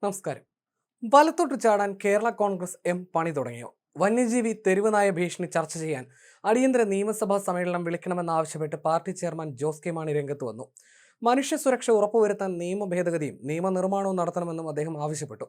നമസ്കാരം. വലത്തോട്ട് ചാടാൻ കേരള കോൺഗ്രസ് എം പണി തുടങ്ങിയോ? വന്യജീവി തെരുവ് നായ ഭീഷണി ചർച്ച ചെയ്യാൻ അടിയന്തര നിയമസഭാ സമ്മേളനം വിളിക്കണമെന്നാവശ്യപ്പെട്ട് പാർട്ടി ചെയർമാൻ ജോസ് കെ മാണി രംഗത്ത് വന്നു. മനുഷ്യ സുരക്ഷ ഉറപ്പുവരുത്താൻ നിയമ ഭേദഗതിയും നിയമനിർമ്മാണവും നടത്തണമെന്നും അദ്ദേഹം ആവശ്യപ്പെട്ടു.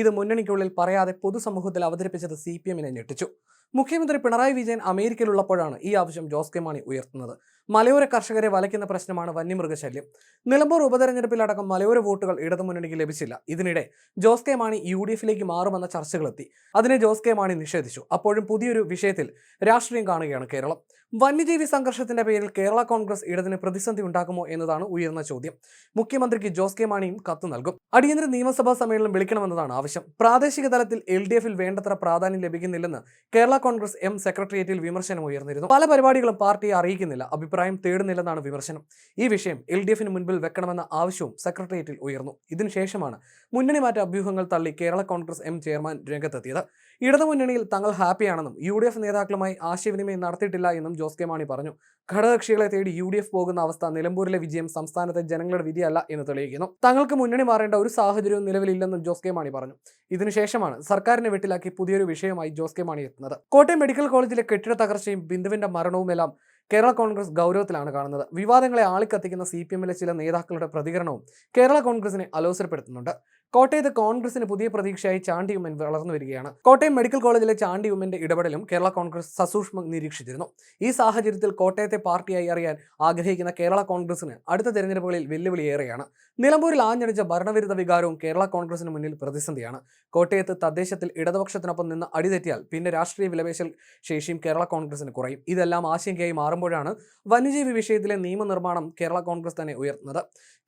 ഇത് മുന്നണിക്കുള്ളിൽ പറയാതെ പൊതുസമൂഹത്തിൽ അവതരിപ്പിച്ചത് CPM-നെ ഞെട്ടിച്ചു. മുഖ്യമന്ത്രി പിണറായി വിജയൻ അമേരിക്കയിലുള്ളപ്പോഴാണ് ഈ ആവശ്യം ജോസ് കെ മാണി ഉയർത്തുന്നത്. മലയോര കർഷകരെ വലയ്ക്കുന്ന പ്രശ്നമാണ് വന്യമൃഗശല്യം. നിലമ്പൂർ ഉപതെരഞ്ഞെടുപ്പിലടക്കം മലയോര വോട്ടുകൾ ഇടതുമുന്നണിക്ക് ലഭിച്ചില്ല. ഇതിനിടെ ജോസ് കെ മാണി UDF-ലേക്ക് മാറുമെന്ന ചർച്ചകളെത്തി. അതിനെ ജോസ് കെ മാണി നിഷേധിച്ചു. അപ്പോഴും പുതിയൊരു വിഷയത്തിൽ രാഷ്ട്രീയം കാണുകയാണ് കേരളം. വന്യജീവി സംഘർഷത്തിന്റെ പേരിൽ കേരള കോൺഗ്രസ് ഇടതിന് പ്രതിസന്ധി ഉണ്ടാക്കുമോ എന്നതാണ് ഉയർന്ന ചോദ്യം. മുഖ്യമന്ത്രിക്ക് ജോസ് കെ മാണിയും കത്ത് നൽകും. അടിയന്തര നിയമസഭാ സമ്മേളനം വിളിക്കണമെന്നതാണ് ആവശ്യം. പ്രാദേശിക തലത്തിൽ LDF-ൽ വേണ്ടത്ര പ്രാധാന്യം ലഭിക്കുന്നില്ലെന്ന് കേരള കോൺഗ്രസ് എം സെക്രട്ടേറിയറ്റിൽ വിമർശനം ഉയർന്നിരുന്നു. പല പരിപാടികളും പാർട്ടിയെ അറിയിക്കുന്നില്ല, അഭിപ്രായം തേടുന്നില്ലെന്നാണ് വിമർശനം. ഈ വിഷയം LDF-ന് മുൻപിൽ വെക്കണമെന്ന ആവശ്യവും സെക്രട്ടേറിയറ്റിൽ ഉയർന്നു. ഇതിനുശേഷമാണ് മുന്നണി മാറ്റ അഭ്യൂഹങ്ങൾ തള്ളി കേരള കോൺഗ്രസ് എം ചെയർമാൻ രംഗത്തെത്തിയത്. ഇടതുമുന്നണിയിൽ തങ്ങൾ ഹാപ്പിയാണെന്നും UDF നേതാക്കളുമായി ആശയവിനിമയം നടത്തിയിട്ടില്ല എന്നും ജോസ് കെ മാണി പറഞ്ഞു. ഘടകകക്ഷികളെ തേടി UDF പോകുന്ന അവസ്ഥ നിലമ്പൂരിലെ വിജയം സംസ്ഥാനത്തെ ജനങ്ങളുടെ വിധിയല്ല എന്ന് തെളിയിക്കുന്നു. തങ്ങൾക്ക് മുന്നണി മാറേണ്ട ഒരു സാഹചര്യവും നിലവിലില്ലെന്നും ജോസ് കെ മാണി പറഞ്ഞു. ഇതിനുശേഷമാണ് സർക്കാരിനെ വെട്ടിലാക്കി പുതിയൊരു വിഷയമായി ജോസ് കെ മാണി എത്തുന്നത്. കോട്ടയം മെഡിക്കൽ കോളേജിലെ കെട്ടിട തകർച്ചയും ബിന്ദുവിന്റെ മരണവുമെല്ലാം കേരള കോൺഗ്രസ് ഗൗരവത്തിലാണ് കാണുന്നത്. വിവാദങ്ങളെ ആളിക്കത്തിക്കുന്ന CPM-ലെ ചില നേതാക്കളുടെ പ്രതികരണവും കേരള കോൺഗ്രസിനെ അലോസരപ്പെടുത്തുന്നുണ്ട്. കോട്ടയത്ത് കോൺഗ്രസിന് പുതിയ പ്രതീക്ഷയായി ചാണ്ടി ഉമ്മൻ വളർന്നു വരികയാണ്. കോട്ടയം മെഡിക്കൽ കോളേജിലെ ചാണ്ടി ഉമ്മന്റെ ഇടപെടലും കേരള കോൺഗ്രസ് സസൂക്ഷ്മം നിരീക്ഷിച്ചിരുന്നു. ഈ സാഹചര്യത്തിൽ കോട്ടയത്തെ പാർട്ടിയായി അറിയാൻ ആഗ്രഹിക്കുന്ന കേരള കോൺഗ്രസിന് അടുത്ത തെരഞ്ഞെടുപ്പുകളിൽ വെല്ലുവിളിയേറെയാണ്. നിലമ്പൂരിൽ ആഞ്ഞടിച്ച ഭരണവിരുദ്ധ വികാരവും കേരള കോൺഗ്രസിന് മുന്നിൽ പ്രതിസന്ധിയാണ്. കോട്ടയത്ത് തദ്ദേശത്തിൽ ഇടതുപക്ഷത്തിനൊപ്പം നിന്ന് അടിതെറ്റിയാൽ പിന്നെ രാഷ്ട്രീയ വിലപേശൽ ശേഷിയും കേരള കോൺഗ്രസിന് കുറയും. ഇതെല്ലാം ആശങ്കയായി മാറുമ്പോഴാണ് വന്യജീവി വിഷയത്തിലെ നിയമനിർമ്മാണം കേരള കോൺഗ്രസ് തന്നെ ഉയർത്തുന്നത്.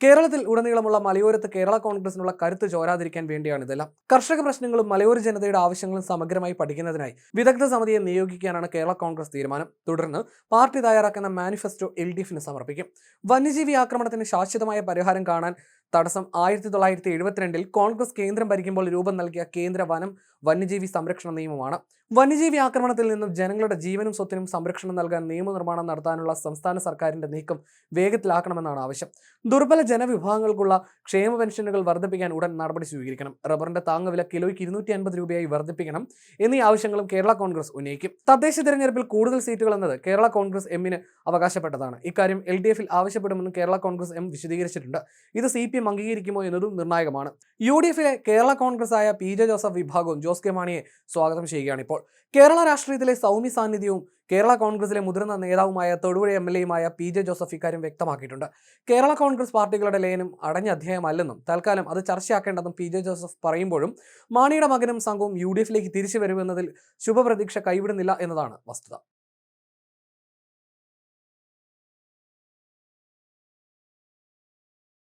കേരളത്തിൽ ഉടനീളമുള്ള മലയോരത്ത് കേരള കോൺഗ്രസിനുള്ള കരുത്ത് ചോരാതിരിക്കാൻ വേണ്ടിയാണ് ഇതെല്ലാം. കർഷക പ്രശ്നങ്ങളും മലയോര ജനതയുടെ ആവശ്യങ്ങളും സമഗ്രമായി പഠിക്കുന്നതിനായി വിദഗ്ധ സമിതിയെ നിയോഗിക്കാനാണ് കേരള കോൺഗ്രസ് തീരുമാനം. തുടർന്ന് പാർട്ടി തയ്യാറാക്കുന്ന മാനിഫെസ്റ്റോ LDF-ന് സമർപ്പിക്കും. വന്യജീവി ആക്രമണത്തിന് ശാശ്വതമായ പരിഹാരം കാണാൻ തടസ്സം 1972-ൽ കോൺഗ്രസ് കേന്ദ്രം ഭരിക്കുമ്പോൾ രൂപം നൽകിയ കേന്ദ്ര വനം വന്യജീവി സംരക്ഷണ നിയമമാണ്. വന്യജീവി ആക്രമണത്തിൽ നിന്നും ജനങ്ങളുടെ ജീവനും സ്വത്തിനും സംരക്ഷണം നൽകാൻ നിയമനിർമ്മാണം നടത്താനുള്ള സംസ്ഥാന സർക്കാരിന്റെ നീക്കം വേഗത്തിലാക്കണമെന്നാണ് ആവശ്യം. ദുർബല ജനവിഭാഗങ്ങൾക്കുള്ള ക്ഷേമ പെൻഷനുകൾ വർദ്ധിപ്പിക്കാൻ ഉടൻ നടപടി സ്വീകരിക്കണം. റബ്ബറിന്റെ താങ്ങുവില കിലോയ്ക്ക് 250 രൂപയായി വർദ്ധിപ്പിക്കണം എന്നീ ആവശ്യങ്ങളും കേരള കോൺഗ്രസ് ഉന്നയിക്കും. തദ്ദേശ തെരഞ്ഞെടുപ്പിൽ കൂടുതൽ സീറ്റുകൾ എന്നത് കേരള കോൺഗ്രസ് എമ്മിന് അവകാശപ്പെട്ടതാണ്. ഇക്കാര്യം LDF-ൽ ആവശ്യപ്പെടുമെന്ന് കേരള കോൺഗ്രസ് എം വിശദീകരിച്ചിട്ടുണ്ട്. ഇത് CPM അംഗീകരിക്കുമോ എന്നതും നിർണായകമാണ്. UDF-ലെ കേരള കോൺഗ്രസ് ആയ PJ ജോസഫ് വിഭാഗവും ജോസ് കെ മാണിയെ സ്വാഗതം ചെയ്യുകയാണിപ്പോൾ. കേരള രാഷ്ട്രീയത്തിലെ സൗമ്യ സാന്നിധ്യവും കേരള കോൺഗ്രസിലെ മുതിർന്ന നേതാവുമായ തൊടുപുഴ MLA-യുമായ PJ ജോസഫ് ഇക്കാര്യം വ്യക്തമാക്കിയിട്ടുണ്ട്. കേരള കോൺഗ്രസ് പാർട്ടികളുടെ ലയനം അടഞ്ഞ അധ്യായമല്ലെന്നും തൽക്കാലം അത് ചർച്ചയാക്കേണ്ടെന്നും PJ ജോസഫ് പറയുമ്പോഴും മാണിയുടെ മകനും സംഘവും UDF-ലേക്ക് തിരിച്ചു വരുമെന്നതിൽ ശുഭപ്രതീക്ഷ കൈവിടുന്നില്ല എന്നതാണ് വസ്തുത.